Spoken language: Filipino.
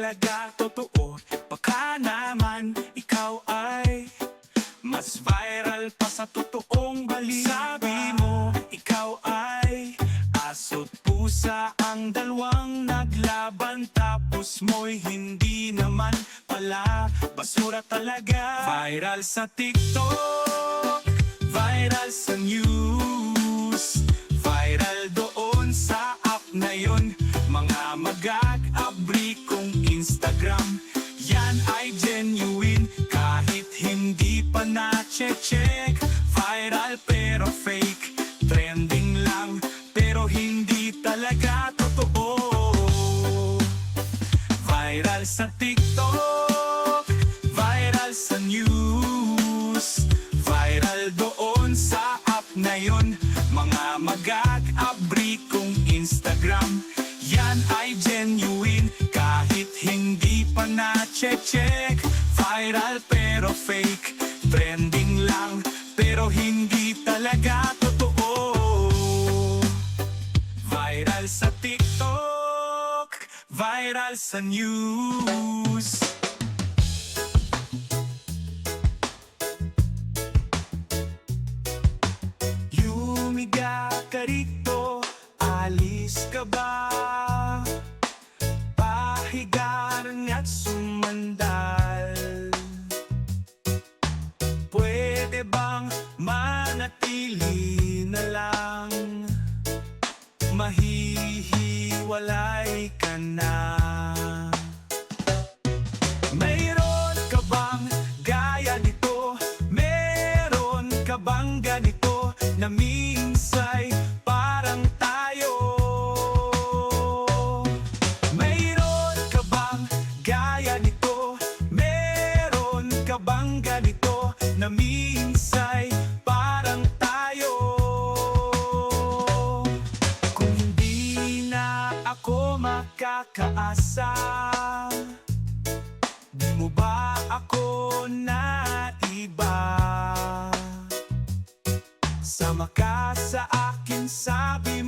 talaga totoo? Baka naman ikaw ay mas viral pa sa totoong balita. Sabi mo, ikaw ay aso't pusa ang dalawang naglaban, tapos mo'y hindi naman pala, basura talaga. Viral sa TikTok, viral sa news, viral doon sa app na yon. Mga mag-abri kong Instagram, yan ay genuine kahit hindi pa na-check. Viral pero fake, trending lang pero hindi talaga totoo. Viral sa TikTok, viral sa news, viral doon sa app na yon. Mga mag-abri kong Instagram, yan ay genuine kahit hindi pa na-check. Viral pero fake, trending lang pero hindi talaga totoo. Viral sa TikTok, viral sa news. Lumiga ka rito, alis ka ba? Pahigaran at sumandal, pwede bang manatili na lang? Mahihiwalay ka na. Mayroon ka bang gaya nito? Meron ka bang ganito na minsay parang tayo? Mayroon ka bang gaya nito? Meron ka bang ganito na minsay parang tayo? Kung di na ako makakaasa, di mo ba ako naiba? Sama ka sa akin, sabi